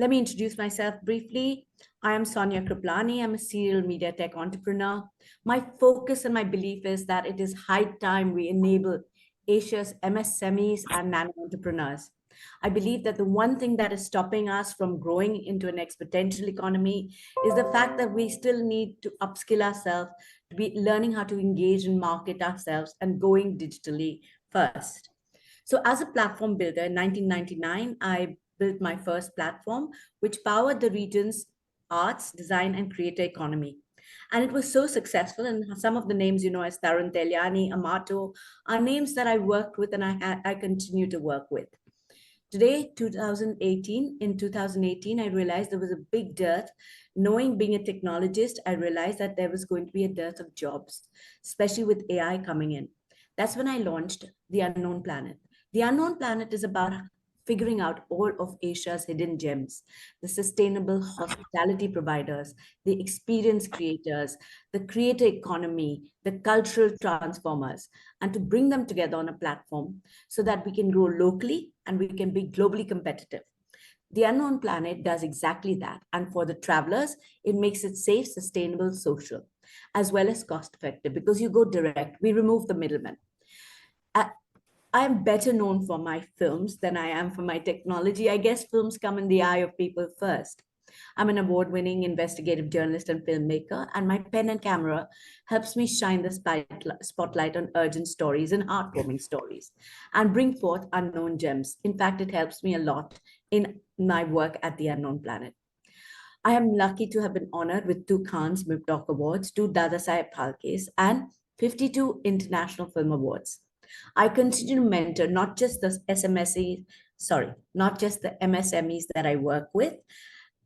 Let me introduce myself briefly. I am Sonia Kriplani. I'm a serial media tech entrepreneur. My focus and my belief is that it is high time we enable Asia's MSMEs and nano entrepreneurs. I believe that the one thing that is stopping us from growing into an exponential economy is the fact that we still need to upskill ourselves, to be learning how to engage and market ourselves and going digitally first. So, as a platform builder in 1999, I built my first platform, which powered the region's arts, design, and creator economy. And it was so successful. And some of the names, as Tarun Telyani, Amato, are names that I worked with and I continue to work with. Today, 2018, in 2018, I realized there was a big dearth. Knowing being a technologist, I realized that there was going to be a dearth of jobs, especially with AI coming in. That's when I launched The Unknown Planet. The Unknown Planet is about figuring out all of Asia's hidden gems, the sustainable hospitality providers, the experience creators, the creator economy, the cultural transformers, and to bring them together on a platform so that we can grow locally and we can be globally competitive. The Unknown Planet does exactly that. And for the travelers, it makes it safe, sustainable, social, as well as cost effective because you go direct. We remove the middleman. I'm better known for my films than I am for my technology. I guess films come in the eye of people first. I'm an award winning investigative journalist and filmmaker, and my pen and camera helps me shine the spotlight on urgent stories and heartwarming stories and bring forth unknown gems. In fact, it helps me a lot in my work at the Unknown Planet. I am lucky to have been honored with 2 Cannes MIPDOC Awards, 2 Dadasaheb Phalkes, and 52 International Film Awards. I continue to mentor not just the not just the MSMEs that I work with,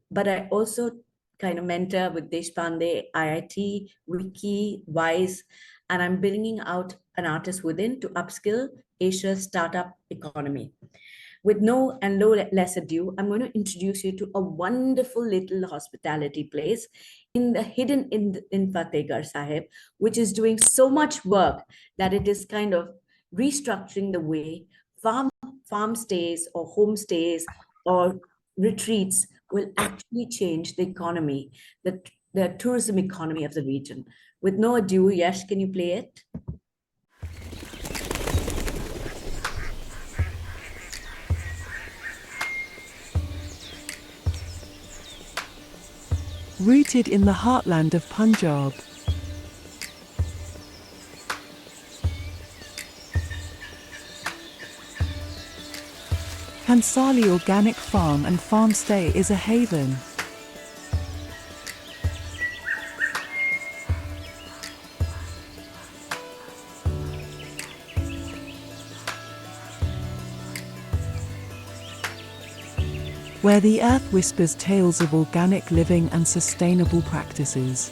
but I also kind of mentor with Deshpande, IIT, Wiki, Wise, and I'm bringing out an artist within to upskill Asia's startup economy. With no less ado, I'm going to introduce you to a wonderful little hospitality place in Fatehgarh, Sahib, which is doing so much work that it is kind of restructuring the way farm stays or homestays or retreats will actually change the economy, the tourism economy of the region. With no ado, Yash, can you play it? Rooted in the heartland of Punjab, Hansali Organic Farm and Farmstay is a haven. Where the earth whispers tales of organic living and sustainable practices.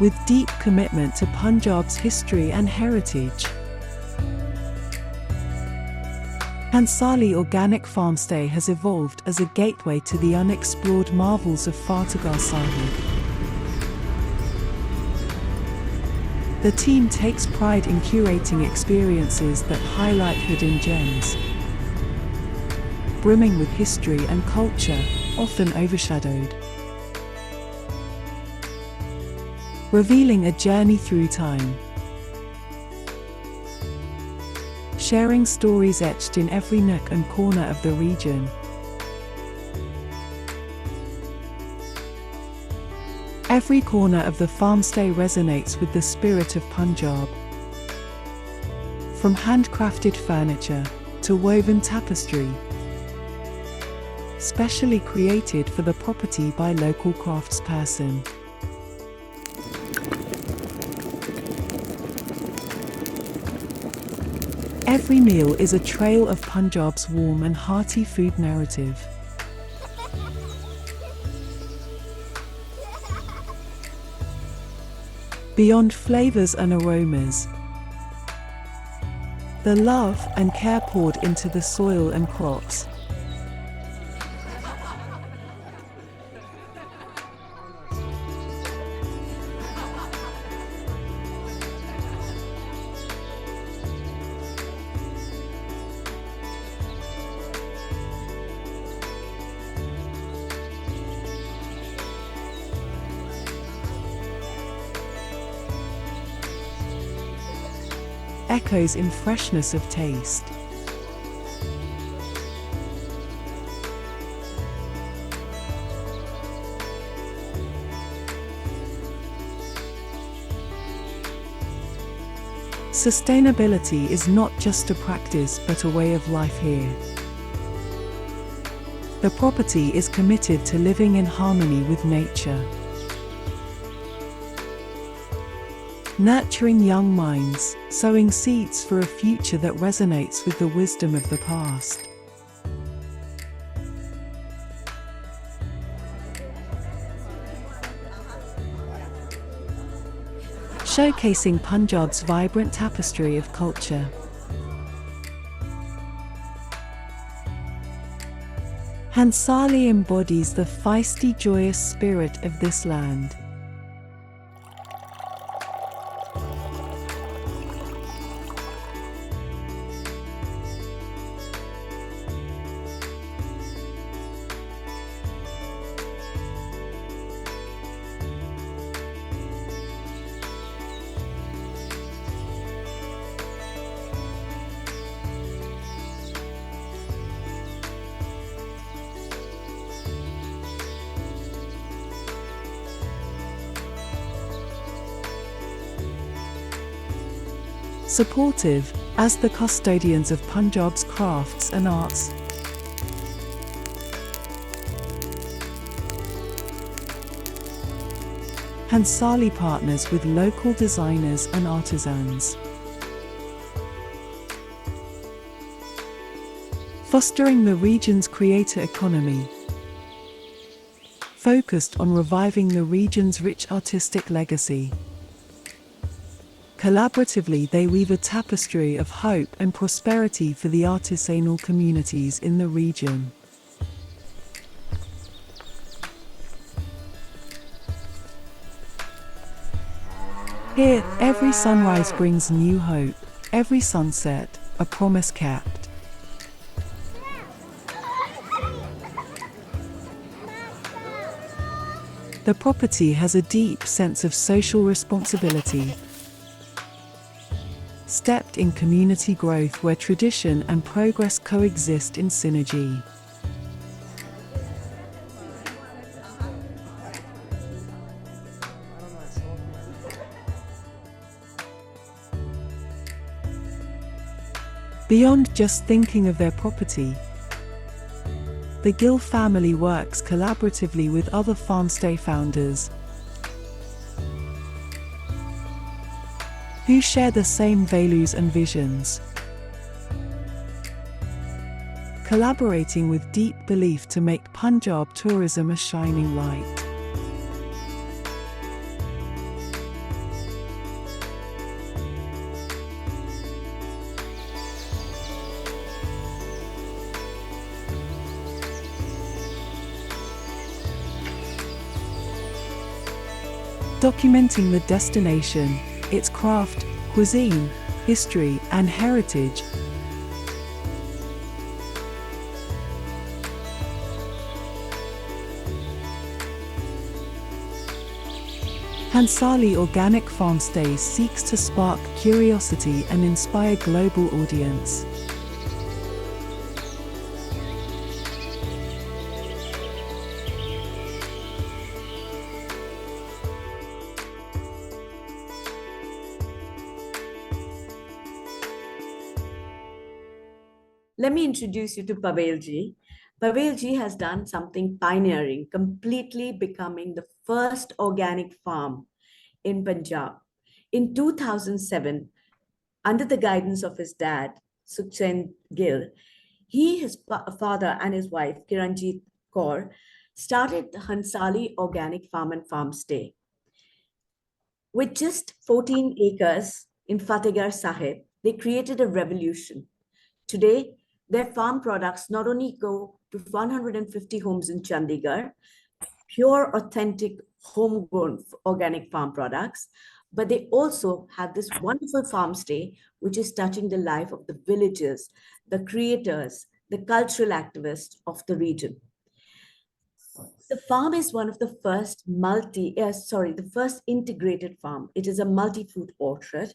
With deep commitment to Punjab's history and heritage. Hansali Organic Farmstay has evolved as a gateway to the unexplored marvels of Fatehgarh Sahib. The team takes pride in curating experiences that highlight hidden gems, brimming with history and culture, often overshadowed. Revealing a journey through time. Sharing stories etched in every nook and corner of the region. Every corner of the farmstay resonates with the spirit of Punjab. From handcrafted furniture to woven tapestry, specially created for the property by local craftsperson. Every meal is a trail of Punjab's warm and hearty food narrative. Beyond flavors and aromas, the love and care poured into the soil and crops. Echoes in freshness of taste. Sustainability is not just a practice but a way of life here. The property is committed to living in harmony with nature, nurturing young minds, sowing seeds for a future that resonates with the wisdom of the past. Showcasing Punjab's vibrant tapestry of culture. Hansali embodies the feisty, joyous spirit of this land. Supportive, as the custodians of Punjab's crafts and arts. Hansali partners with local designers and artisans, fostering the region's creator economy, focused on reviving the region's rich artistic legacy. Collaboratively, they weave a tapestry of hope and prosperity for the artisanal communities in the region. Here, every sunrise brings new hope, every sunset, a promise kept. The property has a deep sense of social responsibility, steeped in community growth where tradition and progress coexist in synergy. Beyond just thinking of their property, the Gill family works collaboratively with other Farmstay founders who share the same values and visions, collaborating with deep belief to make Punjab tourism a shining light. Documenting the destination, its craft, cuisine, history, and heritage. Hansali Organic Farmstay seeks to spark curiosity and inspire global audience. Let me introduce you to Pavail Gill. Pavail Gill has done something pioneering, completely becoming the first organic farm in Punjab. In 2007, under the guidance of his dad, Sukhchain Gill, his father and his wife, Kiranjit Kaur, started the Hansali Organic Farm and Farmstay. With just 14 acres in Fatehgarh Sahib, they created a revolution. Today, their farm products not only go to 150 homes in Chandigarh, pure, authentic, homegrown organic farm products, but they also have this wonderful farm stay, which is touching the life of the villagers, the creators, the cultural activists of the region. The farm is one of the first the first integrated farm. It is a multi-fruit orchard,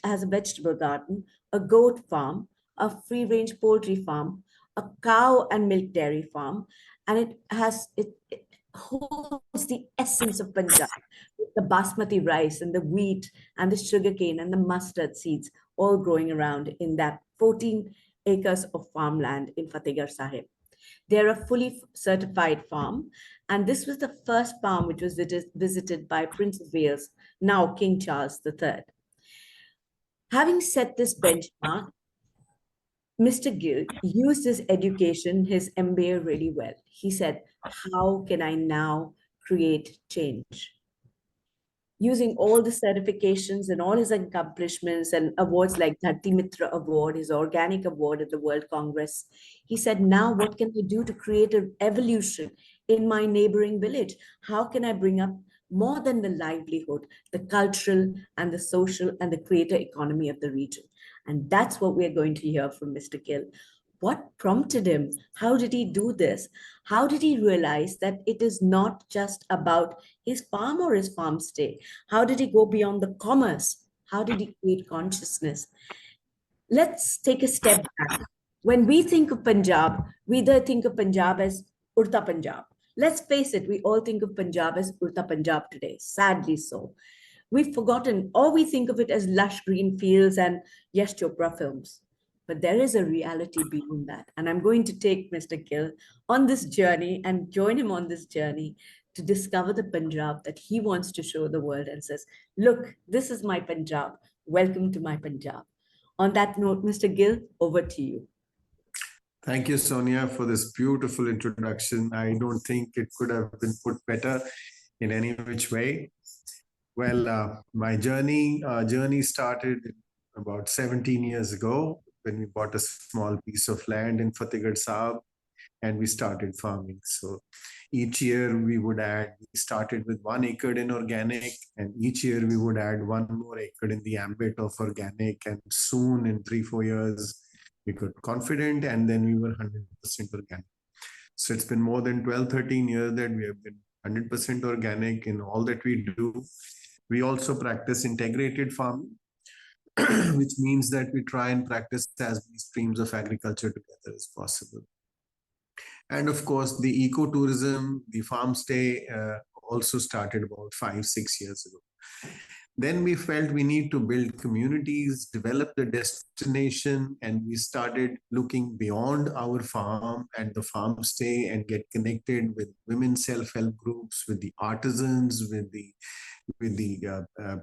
has a vegetable garden, a goat farm, a free-range poultry farm, a cow and milk dairy farm, and it holds the essence of Punjab, with the basmati rice and the wheat and the sugarcane and the mustard seeds all growing around in that 14 acres of farmland in Fatehgarh Sahib. They're a fully certified farm. And this was the first farm which was visited by Prince of Wales, now King Charles III. Having set this benchmark, Mr. Gill used his education, his MBA really well. He said, how can I now create change? Using all the certifications and all his accomplishments and awards like Dharti Mitra Award, his organic award at the World Congress, he said, now what can I do to create an evolution in my neighboring village? How can I bring up more than the livelihood, the cultural and the social and the creator economy of the region? And that's what we're going to hear from Mr. Gill. What prompted him? How did he do this? How did he realize that it is not just about his farm or his farm stay? How did he go beyond the commerce? How did he create consciousness? Let's take a step back. When we think of Punjab, we either think of Punjab as Urta Punjab. Let's face it, we all think of Punjab as Urta Punjab today, sadly so. We've forgotten, or we think of it as lush green fields and Yash Chopra films. But there is a reality beyond that. And I'm going to take Mr. Gill on this journey and join him on this journey to discover the Punjab that he wants to show the world and says, look, this is my Punjab. Welcome to my Punjab. On that note, Mr. Gill, over to you. Thank you, Sonia, for this beautiful introduction. I don't think it could have been put better in any which way. Well, my journey started about 17 years ago when we bought a small piece of land in Fatehgarh Sahib and we started farming. So each year we started with 1 acre in organic, and each year we would add 1 more acre in the ambit of organic. And soon in 3-4 years, we got confident, and then we were 100% organic. So it's been more than 12-13 years that we have been 100% organic in all that we do. We also practice integrated farming, which means that we try and practice as many streams of agriculture together as possible. And of course, the ecotourism, the farm stay also started about 5-6 years ago. Then we felt we need to build communities, develop the destination, and we started looking beyond our farm and the farm stay and get connected with women self-help groups, with the artisans, with the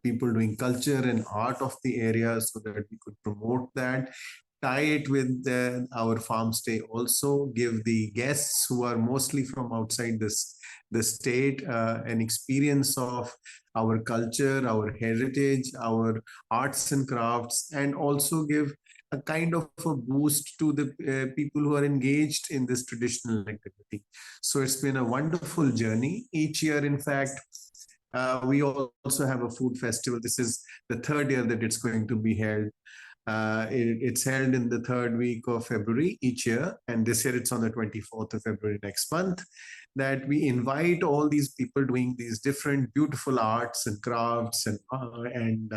people doing culture and art of the area, so that we could promote that, tie it with our farm stay, also give the guests who are mostly from outside the state an experience of our culture, our heritage, our arts and crafts, and also give a kind of a boost to the people who are engaged in this traditional activity. So it's been a wonderful journey. Each year, in fact, we also have a food festival. This is the 3rd year that it's going to be held. It's held in the 3rd week of February each year, and this year it's on the 24th of February next month, that we invite all these people doing these different beautiful arts and crafts and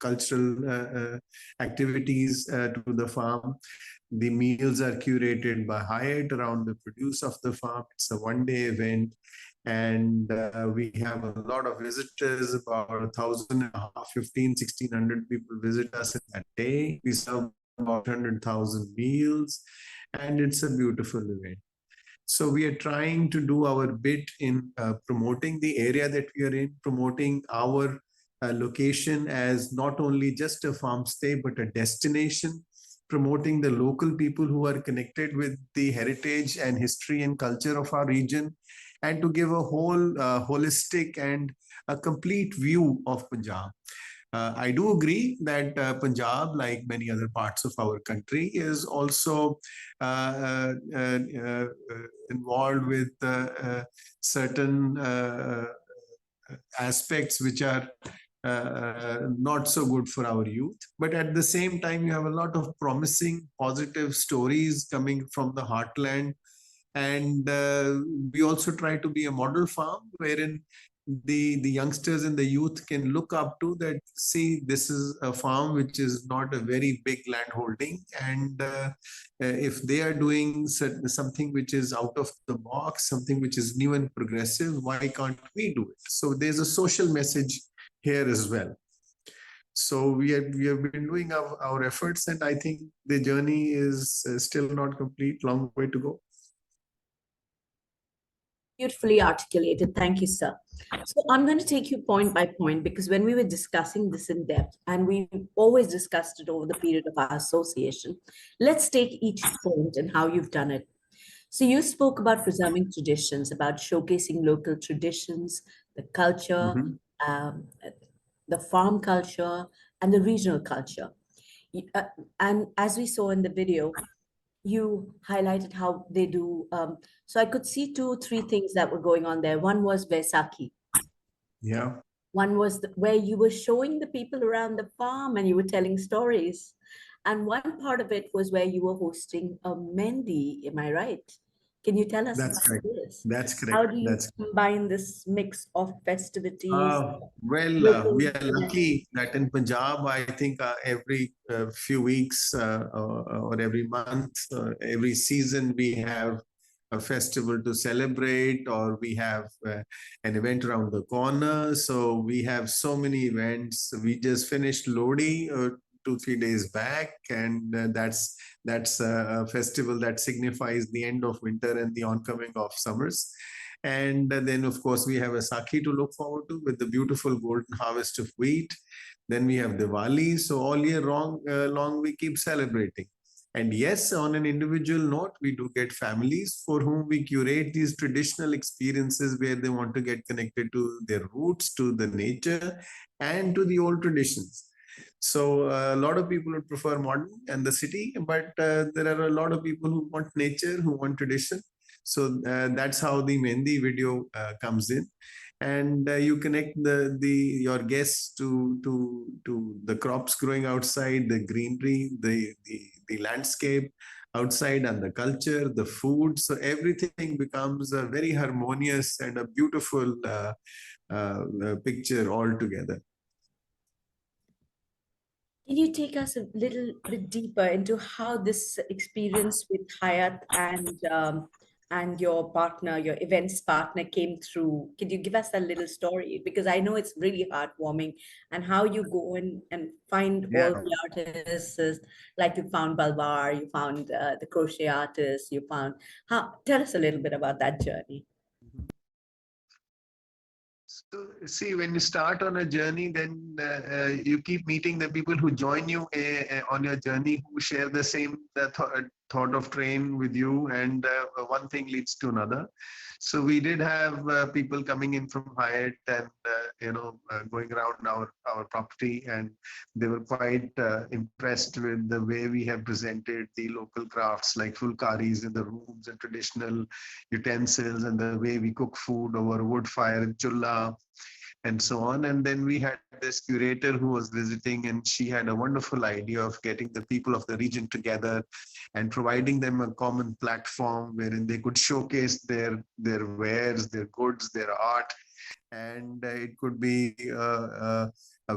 cultural activities to the farm. The meals are curated by Hyatt around the produce of the farm. It's a one-day event. And we have a lot of visitors, about 1,500, 1,600 people visit us in that day. We serve about 100,000 meals, and it's a beautiful event. So we are trying to do our bit in promoting the area that we are in, promoting our location as not only just a farm stay, but a destination, promoting the local people who are connected with the heritage and history and culture of our region, and to give a whole holistic and a complete view of Punjab. I do agree that Punjab, like many other parts of our country, is also involved with certain aspects which are not so good for our youth. But at the same time, you have a lot of promising, positive stories coming from the heartland. And we also try to be a model farm wherein the youngsters and the youth can look up to that. See, this is a farm which is not a very big land holding, and if they are doing something which is out of the box, something which is new and progressive, why can't we do it? So there's a social message here as well. So we have been doing our efforts, and I think the journey is still not complete, long way to go. Beautifully articulated. Thank you, sir. So I'm going to take you point by point, because when we were discussing this in depth, and we always discussed it over the period of our association, let's take each point and how you've done it. So you spoke about preserving traditions, about showcasing local traditions, the culture, um, the farm culture, and the regional culture. And as we saw in the video, you highlighted how they do. So I could see two, three things that were going on there. One was Vaisakhi. Yeah. One was where you were showing the people around the farm and you were telling stories. And one part of it was where you were hosting a Mendi. Am I right? Can you tell us That's about correct. this? That's How correct. do you That's combine this mix of festivities, we local are connection? lucky that in Punjab, I think every few weeks or every month, every season, we have a festival to celebrate, or we have an event around the corner. So we have so many events. We just finished Lodi 2-3 days back, and that's a festival that signifies the end of winter and the oncoming of summers. And then, of course, we have a Sakhi to look forward to with the beautiful golden harvest of wheat. Then we have Diwali. So all year long we keep celebrating. And yes, on an individual note, we do get families for whom we curate these traditional experiences where they want to get connected to their roots, to the nature, and to the old traditions. So a lot of people would prefer modern and the city, but there are a lot of people who want nature, who want tradition. So that's how the Mendi video comes in, and you connect your guests to the crops growing outside, the greenery, the landscape outside, and the culture, the food. So everything becomes a very harmonious and a beautiful picture altogether. Can you take us a little bit deeper into how this experience with Hayat and your partner, your events partner, came through? Can you give us a little story? Because I know it's really heartwarming, and how you go in and find Yeah. all the artists, like you found Balwar, you found the crochet artist, you found. Tell us a little bit about that journey. So, see, when you start on a journey, then you keep meeting the people who join you on your journey, who share the same thought of train with you, and one thing leads to another. So we did have people coming in from Hyatt and going around our property, and they were quite impressed with the way we have presented the local crafts like fulkaris in the rooms and traditional utensils, and the way we cook food over wood fire and chulla and so on. And then we had this curator who was visiting, and she had a wonderful idea of getting the people of the region together and providing them a common platform wherein they could showcase their wares, their goods, their art. And it could be a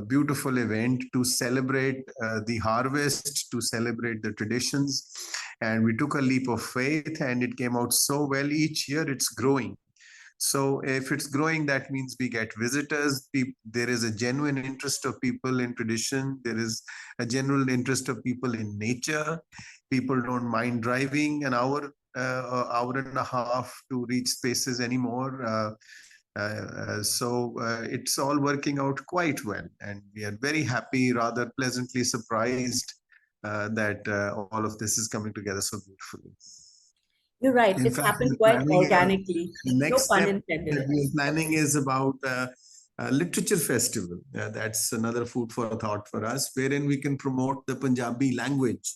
beautiful event to celebrate the harvest, to celebrate the traditions. And we took a leap of faith, and it came out so well. Each year it's growing. So if it's growing, that means we get visitors. There is a genuine interest of people in tradition. There is a general interest of people in nature. People don't mind driving an hour and a half to reach spaces anymore. So it's all working out quite well. And we are very happy, rather pleasantly surprised that all of this is coming together so beautifully. You're right. In It's fact, happened quite organically. the No next pun step intended. that we are planning is about a literature festival. That's another food for thought for us, wherein we can promote the Punjabi language,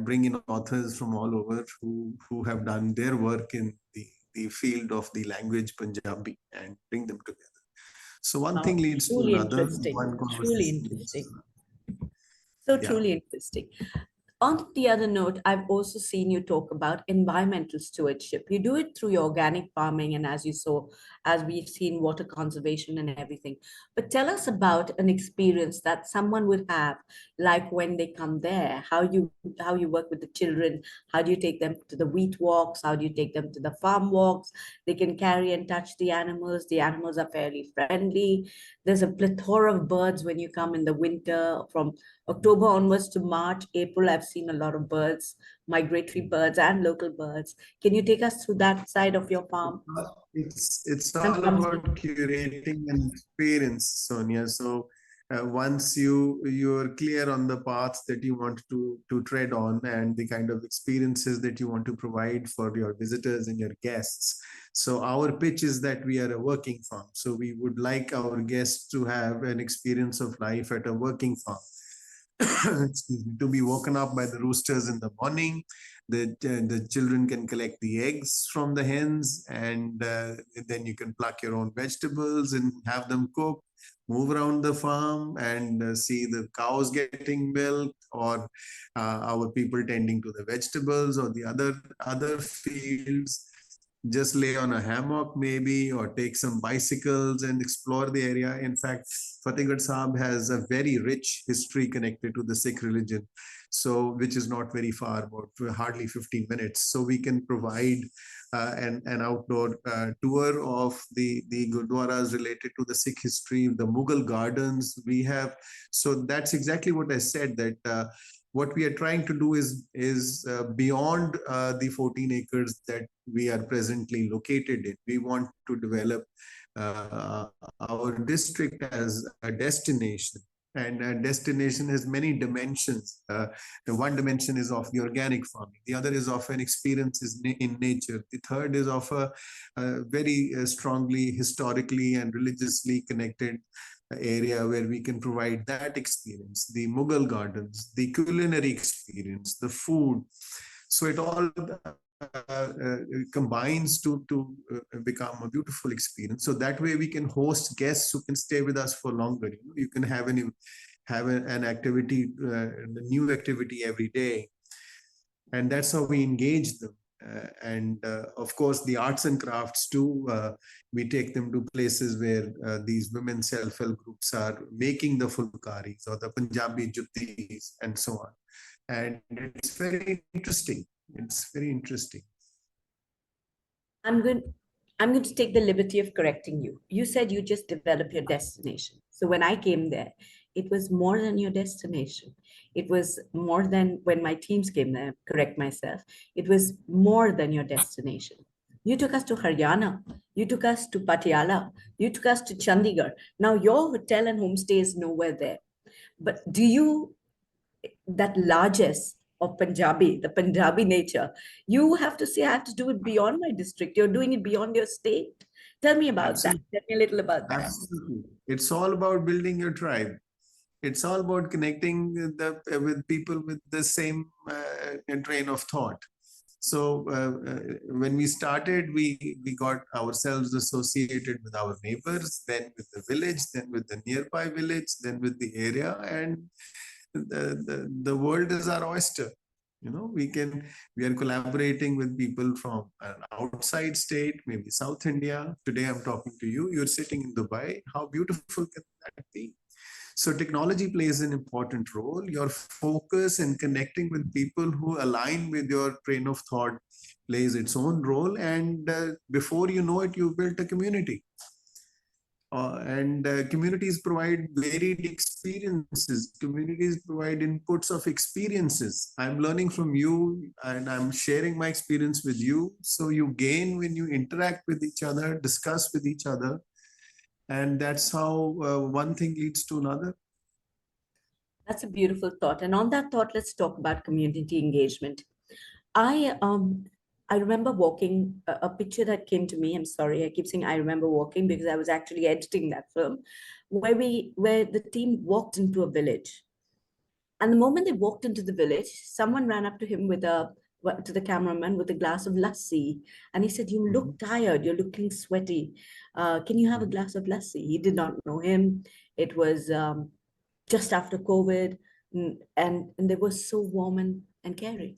bring in authors from all over who have done their work in the field of the language Punjabi and bring them together. So one thing Wow, leads to truly another, interesting. one Truly conversation leads. interesting. So Yeah. truly interesting. On the other note, I've also seen you talk about environmental stewardship. You do it through your organic farming, and as you saw, as we've seen, water conservation and everything. But tell us about an experience that someone would have, like when they come there, how you work with the children, how do you take them to the wheat walks, how do you take them to the farm walks? They can carry and touch the animals. The animals are fairly friendly. There's a plethora of birds when you come in the winter from October onwards to March, April, I've seen a lot of birds, migratory birds and local birds. Can you take us through that side of your farm? It's And all Farmstay. about curating an experience, Sonia. So once you're clear on the paths that you want to tread on and the kind of experiences that you want to provide for your visitors and your guests. So our pitch is that we are a working farm. So we would like our guests to have an experience of life at a working farm. Excuse me, to be woken up by the roosters in the morning. The children can collect the eggs from the hens, and then you can pluck your own vegetables and have them cooked. Move around the farm and see the cows getting milk, or our people tending to the vegetables or the other fields. Just lay on a hammock maybe, or take some bicycles and explore the area. In fact, Fatehgarh Sahib has a very rich history connected to the Sikh religion, so which is not very far, about hardly 15 minutes. So we can provide an outdoor tour of the gurdwaras related to the Sikh history, the Mughal gardens we have. So that's exactly what I said, that what we are trying to do is beyond the 14 acres that we are presently located in. We want to develop our district as a destination, and a destination has many dimensions. The one dimension is of the organic farming, the other is of an experience in nature, the third is of a very strongly historically and religiously connected area where we can provide that experience, the Mughal gardens, the culinary experience, the food. So it all combines to become a beautiful experience. So that way we can host guests who can stay with us for longer. You can have an activity, a new activity every day, and that's how we engage them. And of course, the arts and crafts too. We take them to places where these women self-help groups are making the fulkaris or the Punjabi juttis and so on. And it's very interesting. It's very interesting. I'm going I'm going to take the liberty of correcting you. You said you just develop your destination. So when I came there, it was more than your destination. It was more than when my teams came there, correct myself. It was more than your destination. You took us to Haryana. You took us to Patiala. You took us to Chandigarh. Now your hotel and homestay is nowhere there. But do you, that largesse of Punjabi, the Punjabi nature, you have to say, I have to do it beyond my district. You're doing it beyond your state. Tell me about that. Absolutely. Tell me a little about that. Absolutely. It's all about building your tribe. It's all about connecting with people with the same train of thought. So when we started, we got ourselves associated with our neighbors, then with the village, then with the nearby village, then with the area, and the world is our oyster. We are collaborating with people from an outside state, maybe South India. Today I'm talking to you. You're sitting in Dubai. How beautiful can that be? So technology plays an important role. Your focus and connecting with people who align with your train of thought plays its own role. And before you know it, you've built a community. And communities provide varied experiences. Communities provide inputs of experiences. I'm learning from you and I'm sharing my experience with you. So you gain when you interact with each other, discuss with each other. And that's how one thing leads to another. That's a beautiful thought. And on that thought, let's talk about community engagement. I I remember walking, a picture that came to me. I'm sorry, I keep saying I remember walking because I was actually editing that film, where the team walked into a village. And the moment they walked into the village, someone ran up to him to the cameraman with a glass of lassi. And he said, "You look tired, you're looking sweaty. Can you have a glass of lassi?" He did not know him. It was just after COVID, and they were so warm and caring.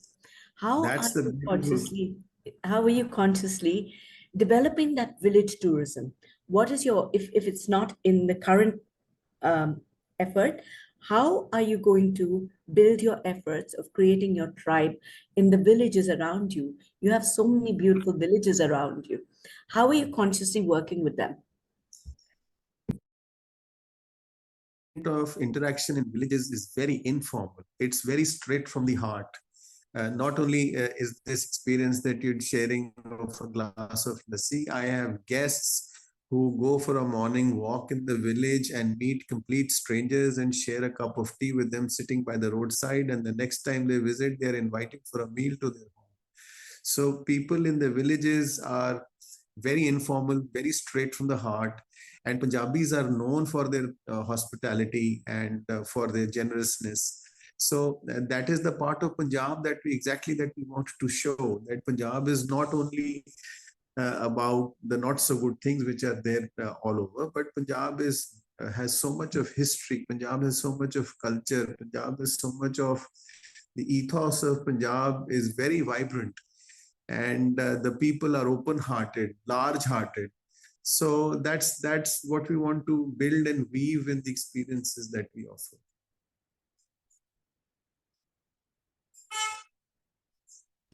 How are That's the you beautiful. consciously, how are you consciously developing that village tourism? What is your, if it's not in the current um, effort, how are you going to build your efforts of creating your tribe in the villages around you? You have so many beautiful villages around you. How are you consciously working with them? Of interaction in villages is very informal. It's very straight from the heart. Not only is this experience that you're sharing of a glass of lassi, I have guests who go for a morning walk in the village and meet complete strangers and share a cup of tea with them sitting by the roadside. And the next time they visit, they're invited for a meal to their home. So people in the villages are very informal, very straight from the heart. And Punjabis are known for their hospitality and for their generousness. So that is the part of Punjab that we want to show, that Punjab is not only about the not so good things which are there all over, but Punjab is has so much of history. Punjab has so much of culture. Punjab has so much of the ethos of Punjab is very vibrant, and the people are open-hearted, large-hearted. So that's what we want to build and weave in the experiences that we offer.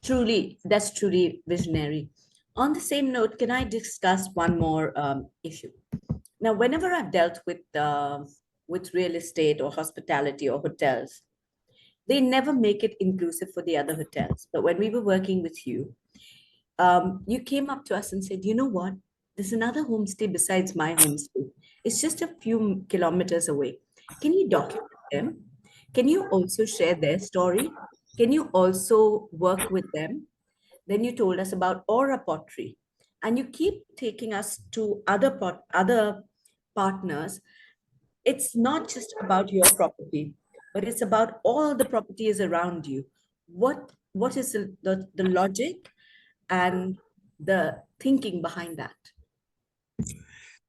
Truly, that's truly visionary. On the same note, can I discuss one more issue? Now, whenever I've dealt with real estate or hospitality or hotels, they never make it inclusive for the other hotels. But when we were working with you, you came up to us and said, "You know what? There's another homestay besides my homestay. It's just a few kilometers away. Can you document them? Can you also share their story? Can you also work with them?" Then you told us about aura pottery, and you keep taking us to other partners. It's not just about your property, but it's about all the properties around you. What is the logic and the thinking behind that?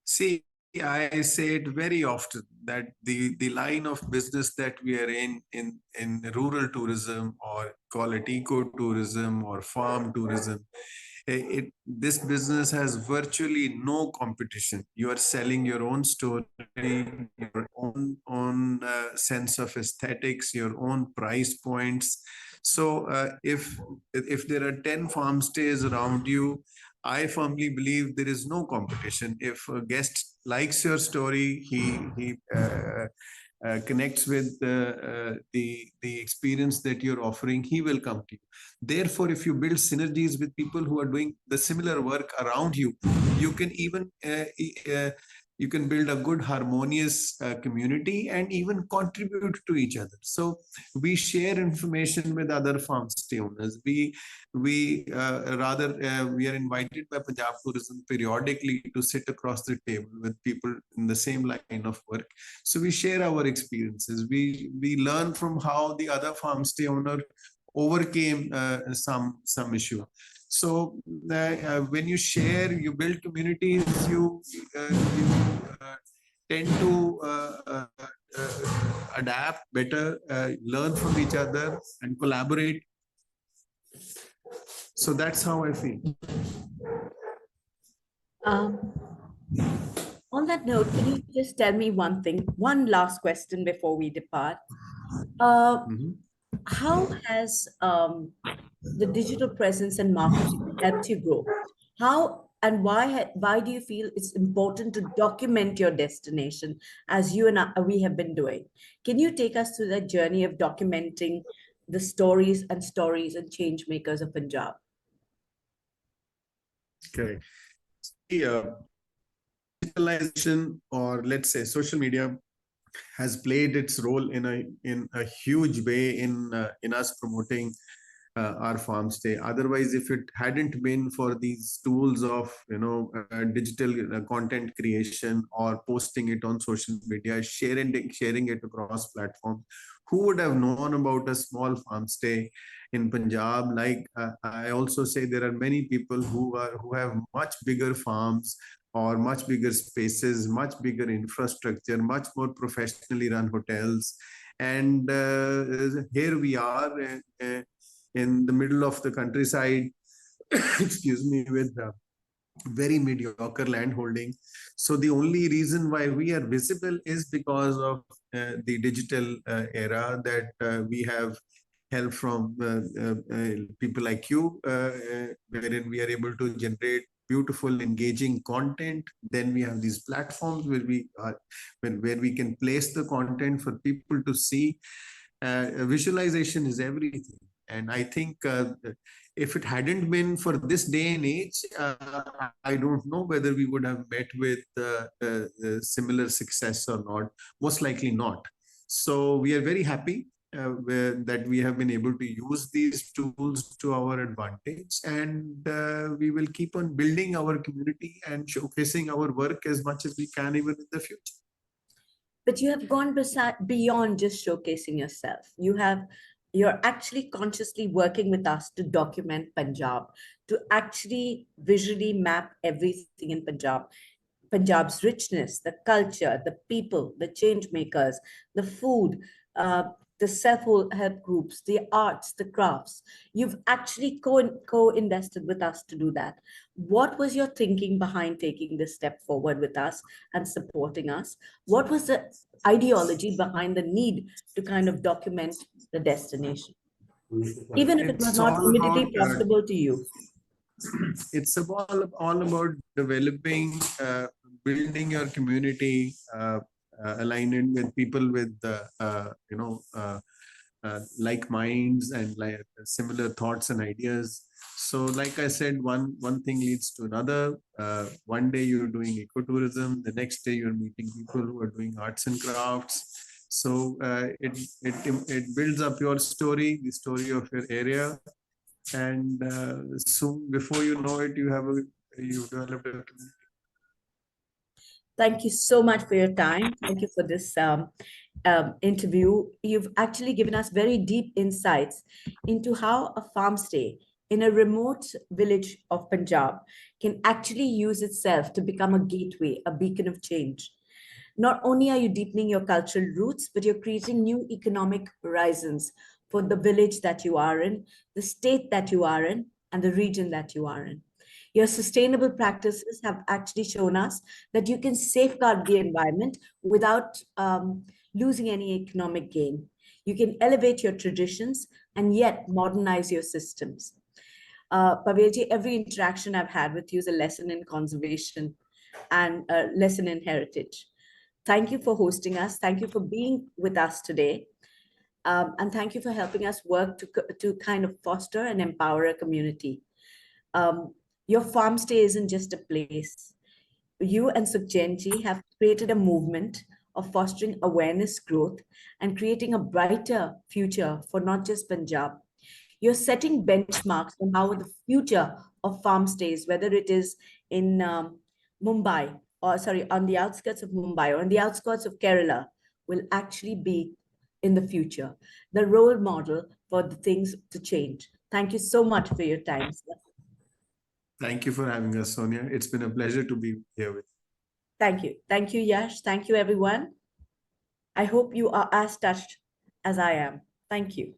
See, I say it very often that the line of business that we are in rural tourism, or call it ecotourism or farm tourism, this business has virtually no competition. You are selling your own story, your own sense of aesthetics, your own price points. So if there are 10 farm stays around you, I firmly believe there is no competition. If a guest likes your story, he connects with the experience that you're offering, he will come to you. Therefore, if you build synergies with people who are doing the similar work around you, you can even you can build a good harmonious community and even contribute to each other. So we share information with other farm stay owners. We are invited by Punjab Tourism periodically to sit across the table with people in the same line of work. So we share our experiences. We learn from how the other farm stay owner overcame some issue. So when you share, you build communities. You tend to adapt better, learn from each other, and collaborate. So that's how I feel. Um, on that note, can you just tell me one thing, one last question before we depart? Uh, how has the digital presence and marketing helped you grow? How and why do you feel it's important to document your destination as you and we have been doing? Can you take us through that journey of documenting the stories and change makers of Punjab? Okay. Digitalization, or let's say social media, has played its role in a huge way in us promoting our farm stay. Otherwise, if it hadn't been for these tools of digital content creation or posting it on social media, sharing it across platforms, who would have known about a small farm stay in Punjab? Like I also say, there are many people who have much bigger farms or much bigger spaces, much bigger infrastructure, much more professionally run hotels. And here we are in the middle of the countryside, excuse me, with very mediocre land holding. So the only reason why we are visible is because of the digital era, that we have help from people like you, wherein we are able to generate beautiful, engaging content. Then we have these platforms where we can place the content for people to see. Visualization is everything. And I think if it hadn't been for this day and age, I don't know whether we would have met with similar success or not. Most likely not. So we are very happy that we have been able to use these tools to our advantage, and we will keep on building our community and showcasing our work as much as we can even in the future. But you have gone beyond just showcasing yourself. You're actually consciously working with us to document Punjab, to actually visually map everything in Punjab. Punjab's richness, the culture, the people, the change makers, the food, the self-help groups, the arts, the crafts. You've actually co-invested with us to do that. What was your thinking behind taking this step forward with us and supporting us? What was the ideology behind the need to kind of document the destination, even if it was It's not all immediately about profitable to you? it's all about developing, building your community, aligning with people with like minds and like similar thoughts and ideas. So like I said, one thing leads to another. One day you're doing ecotourism, the next day you're meeting people who are doing arts and crafts. So it builds up your story, the story of your area, and soon, before you know it, you've developed a community. Thank you so much for your time. Thank you for this interview. You've actually given us very deep insights into how a farm stay in a remote village of Punjab can actually use itself to become a gateway, a beacon of change. Not only are you deepening your cultural roots, but you're creating new economic horizons for the village that you are in, the state that you are in, and the region that you are in. Your sustainable practices have actually shown us that you can safeguard the environment without losing any economic gain. You can elevate your traditions and yet modernize your systems. Pavail ji, every interaction I've had with you is a lesson in conservation and a lesson in heritage. Thank you for hosting us. Thank you for being with us today. And thank you for helping us work to kind of foster and empower a community. Your farm stay isn't just a place. You and Sukhchain ji have created a movement of fostering awareness, growth, and creating a brighter future for not just Punjab. You're setting benchmarks on how the future of farm stays, whether it is in Mumbai, or sorry, on the outskirts of Mumbai or on the outskirts of Kerala, will actually be in the future, the role model for the things to change. Thank you so much for your time, sir. Thank you for having us, Sonia. It's been a pleasure to be here with you. Thank you. Thank you, Yash. Thank you, everyone. I hope you are as touched as I am. Thank you.